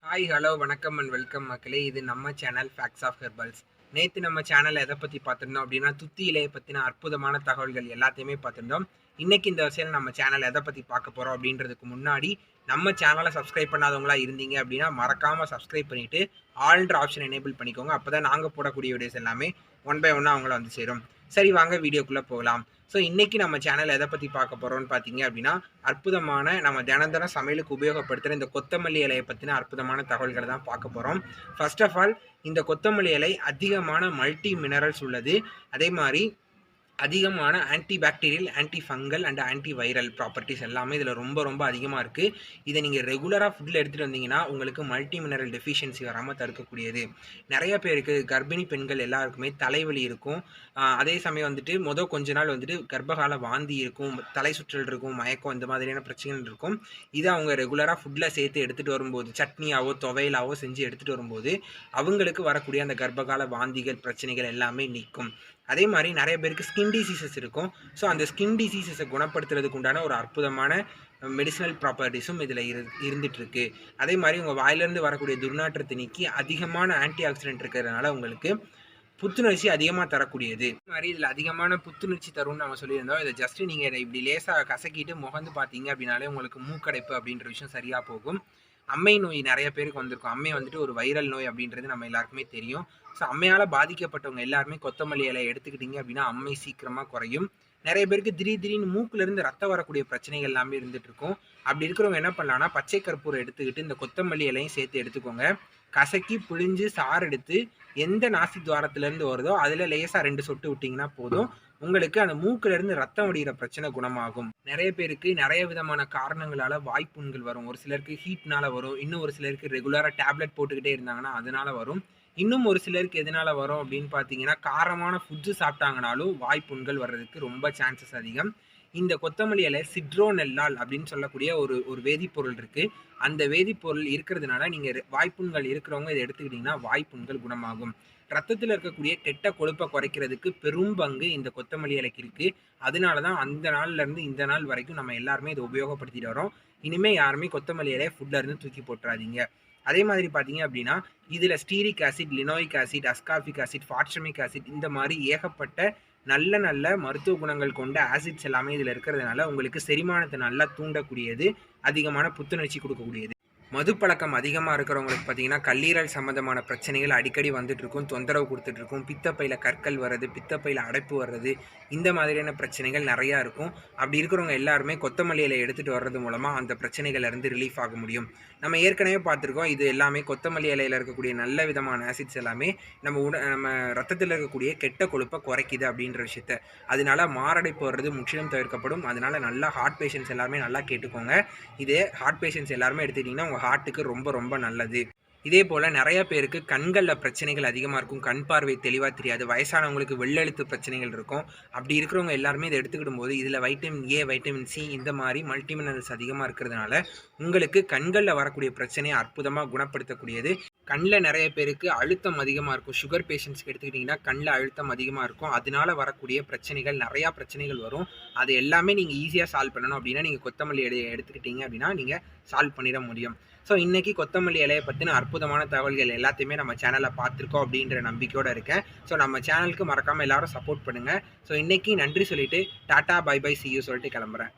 Hi hello வணக்கம் and welcome மக்களே. இது நம்ம சேனல் ஃபேக்ட்ஸ் ஆஃப் ஹெர்பல்ஸ். நேற்று நம்ம சேனலில் எதை பற்றி பார்த்துருந்தோம் அப்படின்னா, துத்தி இலையை பற்றின அற்புதமான தகவல்கள் எல்லாத்தையுமே பார்த்துருந்தோம். இன்றைக்கி இந்த விஷயம் நம்ம சேனல் எதை பற்றி பார்க்க போகிறோம் அப்படின்றதுக்கு முன்னாடி நம்ம சேனலை சப்ஸ்கிரைப் பண்ணாதவங்களா இருந்தீங்க அப்படின்னா மறக்காமல் சப்ஸ்கிரைப் பண்ணிவிட்டு ஆல்ன்ற ஆப்ஷன் எனேபிள் பண்ணிக்கோங்க. அப்போ தான் நாங்கள் போடக்கூடிய வீடியோஸ் எல்லாமே ஒன் பை ஒன்னாக அவங்கள வந்து சேரும். சரி, வாங்க வீடியோக்குள்ளே போகலாம். ஸோ இன்றைக்கி நம்ம சேனல் எதை பற்றி பார்க்க போகிறோம்னு பார்த்தீங்க அப்படின்னா, அற்புதமான நம்ம தினம் சமையலுக்கு உபயோகப்படுத்துகிற இந்த கொத்தமல்லி இலையை பற்றின அற்புதமான தகவல்களை தான் பார்க்க போகிறோம். ஃபர்ஸ்ட் ஆஃப் ஆல், இந்த கொத்தமல்லி இலை அதிகமான மல்டி மினரல்ஸ் உள்ளது. அதே மாதிரி அதிகமான anti-bacterial, anti-fungal and anti-viral properties எல்லாமே இதில் ரொம்ப அதிகமாக இருக்குது. இதை நீங்கள் ரெகுலராக ஃபுட்டில் எடுத்துகிட்டு வந்தீங்கன்னா உங்களுக்கு மல்டி மினரல் டெஃபிஷியன்சி வராமல் தடுக்கக்கூடியது. நிறைய பேருக்கு, கர்ப்பிணி பெண்கள் எல்லாருக்குமே தலைவலி இருக்கும். அதே சமயம் வந்துட்டு கொஞ்ச நாள் வந்துட்டு கர்ப்பகால வாந்தி இருக்கும், தலை சுற்றல் இருக்கும், மயக்கம், இந்த மாதிரியான பிரச்சனைகள் இருக்கும். இதை அவங்க ரெகுலராக ஃபுட்டில் சேர்த்து எடுத்துகிட்டு வரும்போது, சட்னியாவோ துவையலாவோ செஞ்சு எடுத்துகிட்டு வரும்போது அவங்களுக்கு வரக்கூடிய அந்த கர்ப்பகால வாந்திகள் பிரச்சனைகள் எல்லாமே நீக்கும். அதே மாதிரி நிறைய பேருக்கு ஸ்கின் டிசீசஸ் இருக்கும். ஸோ அந்த ஸ்கின் டிசீசஸை குணப்படுத்துறதுக்கு உண்டான ஒரு அற்புதமான மெடிசினல் ப்ராப்பர்ட்டிஸும் இதில் இருந்துகிட்ருக்கு. அதே மாதிரி உங்கள் வாயிலேருந்து வரக்கூடிய துர்நாற்றத்தை நீக்கி அதிகமான ஆன்டி ஆக்சிடென்ட் இருக்கிறதுனால உங்களுக்கு புத்துணர்ச்சி அதிகமாக தரக்கூடியது. இது மாதிரி இதில் அதிகமான புத்துணர்ச்சி தரும்னு நம்ம சொல்லியிருந்தோம். இதை ஜஸ்ட்டு நீங்கள் இதை இப்படி லேசாக கசக்கிட்டு முகந்து பார்த்தீங்க அப்படின்னாலே உங்களுக்கு மூக்கடைப்பு அப்படின்ற விஷயம் சரியாக போகும். அம்மை நோய் நிறைய பேருக்கு வந்திருக்கும். அம்மை வந்துட்டு ஒரு வைரல் நோய் அப்படின்றது நம்ம எல்லாருக்குமே தெரியும். ஸோ அம்மையால் பாதிக்கப்பட்டவங்க எல்லாருமே கொத்தமல்லி இலை எடுத்துக்கிட்டிங்க அப்படின்னா அம்மை சீக்கிரமாக குறையும். நிறைய பேருக்கு திடீர்னு மூக்கிலேருந்து ரத்தம் வரக்கூடிய பிரச்சனைகள் எல்லாமே இருந்துகிட்டு இருக்கும். அப்படி இருக்கிறவங்க என்ன பண்ணலான்னா, பச்சை கற்பூரம் எடுத்துக்கிட்டு இந்த கொத்தமல்லி இலையும் சேர்த்து எடுத்துக்கோங்க. கசக்கி புழிஞ்சு சாறு எடுத்து எந்த நாசி துவாரத்துலேருந்து வருதோ அதில் லேசாக 2 சொட்டு விட்டிங்கன்னா போதும். உங்களுக்கு அந்த மூக்கிலேருந்து ரத்தம் வடிகிற பிரச்சனை குணமாகும். நிறைய பேருக்கு நிறைய விதமான காரணங்களால் வாய்ப்புண்கள் வரும். ஒரு சிலருக்கு ஹீட்னால வரும், இன்னும் ஒரு சிலருக்கு ரெகுலராக டேப்லெட் போட்டுக்கிட்டே இருந்தாங்கன்னா அதனால வரும். இன்னும் ஒரு சிலருக்கு எதனால வரும் அப்படின்னு பார்த்தீங்கன்னா, காரமான ஃபுட்ஸு சாப்பிட்டாங்கனாலும் வாய்ப்புண்கள் வர்றதுக்கு ரொம்ப சான்சஸ் அதிகம். இந்த கொத்தமல்லி இலை சிட்ரோனெல்லால் அப்படின்னு சொல்லக்கூடிய ஒரு வேதிப்பொருள் இருக்குது. அந்த வேதிப்பொருள் இருக்கிறதுனால நீங்கள் வாய்ப்புண்கள் இருக்கிறவங்க இதை எடுத்துக்கிட்டிங்கன்னா வாய்ப்புண்கள் குணமாகும். ரத்தத்தில் இருக்கக்கூடிய கெட்ட கொழுப்பை குறைக்கிறதுக்கு பெரும் பங்கு இந்த கொத்தமல்லி இலைக்கு இருக்குது. அதனால தான் அந்த நாள்லேருந்து இந்த நாள் வரைக்கும் நம்ம எல்லாருமே இதை உபயோகப்படுத்திட்டு வரோம். இனிமேல் யாருமே கொத்தமல்லி இலையை ஃபுட்டில் இருந்து தூக்கி போட்டுறாதீங்க. அதே மாதிரி பார்த்தீங்க அப்படின்னா, இதில் stearic acid, linoleic acid, ascorbic acid, ஃபார்ச்சமிக் ஆசிட், இந்த மாதிரி ஏகப்பட்ட நல்ல மருத்துவ குணங்கள் கொண்ட ஆசிட்ஸ் எல்லாமே இதில் இருக்கிறதுனால உங்களுக்கு செரிமானத்தை நல்லா தூண்டக்கூடியது, அதிகமான புத்துணர்ச்சி கொடுக்கக்கூடியது. மதுப்பழக்கம் அதிகமாக இருக்கிறவங்களுக்கு பார்த்தீங்கன்னா கல்லீரல் சம்மந்தமான பிரச்சனைகள் அடிக்கடி வந்துட்டுருக்கும், தொந்தரவு கொடுத்துட்ருக்கும். பித்தப்பையில் கற்கள் வர்றது, பித்தப்பையில் அடைப்பு வர்றது, இந்த மாதிரியான பிரச்சனைகள் நிறையா இருக்கும். அப்படி இருக்கிறவங்க எல்லாருமே கொத்தமல்லி இலையை எடுத்துகிட்டு வர்றது மூலமாக அந்த பிரச்சனைகள்லேருந்து ரிலீஃப் ஆக முடியும். நம்ம ஏற்கனவே பார்த்துருக்கோம், இது எல்லாமே கொத்தமல்லி இலையில் இருக்கக்கூடிய நல்ல விதமான ஆசிட்ஸ் எல்லாமே நம்ம ரத்தத்தில் இருக்கக்கூடிய கெட்ட கொழுப்பை குறைக்குது அப்படின்ற விஷயத்த. அதனால மாரடைப்பு வர்றது முற்றிலும் தவிர்க்கப்படும். அதனால நல்லா ஹார்ட் பேஷண்ட்ஸ் எல்லாருமே நல்லா கேட்டுக்கோங்க. இதே ஹார்ட் பேஷண்ட்ஸ் எல்லாருமே எடுத்துக்கிட்டிங்கன்னா உங்கள் ஹார்ட்டுக்கு ரொம்ப நல்லது. இதே போல் நிறைய பேருக்கு கண்களில் பிரச்சனைகள் அதிகமாக இருக்கும். கண் பார்வை தெளிவாக தெரியாது. வயசானவங்களுக்கு வெள்ளெழுத்து பிரச்சனைகள் இருக்கும். அப்படி இருக்கிறவங்க எல்லாருமே இதை எடுத்துக்கிடும் போது இதில் வைட்டமின் ஏ, வைட்டமின் சி, இந்த மாதிரி மல்டி மினரல்ஸ் அதிகமாக இருக்கிறதுனால உங்களுக்கு கண்களில் வரக்கூடிய பிரச்சனையை அற்புதமாக குணப்படுத்தக்கூடியது. கண்ணில் நிறைய பேருக்கு அழுத்தம் அதிகமாக இருக்கும். சுகர் பேஷண்ட்ஸ்க்கு எடுத்துக்கிட்டிங்கன்னா கண்ணில் அழுத்தம் அதிகமாக இருக்கும். அதனால வரக்கூடிய பிரச்சனைகள், நிறையா பிரச்சனைகள் வரும். அது எல்லாமே நீங்கள் ஈஸியாக சால்வ் பண்ணணும் அப்படின்னா நீங்கள் கொத்தமல்லி இலையை எடுத்துக்கிட்டீங்க அப்படின்னா நீங்கள் சால்வ் பண்ணிட முடியும். ஸோ இன்றைக்கி கொத்தமல்லி இலையை பற்றின அற்புதமான தகவல்கள் எல்லாத்தையுமே நம்ம சேனலில் பார்த்துருக்கோம் அப்படின்ற நம்பிக்கையோடு இருக்கேன். ஸோ நம்ம சேனலுக்கு மறக்காமல் எல்லோரும் சப்போர்ட் பண்ணுங்கள். ஸோ இன்றைக்கி நன்றி சொல்லிவிட்டு டாட்டா பை பை சி யூ சொல்லிட்டு கிளம்புறேன்.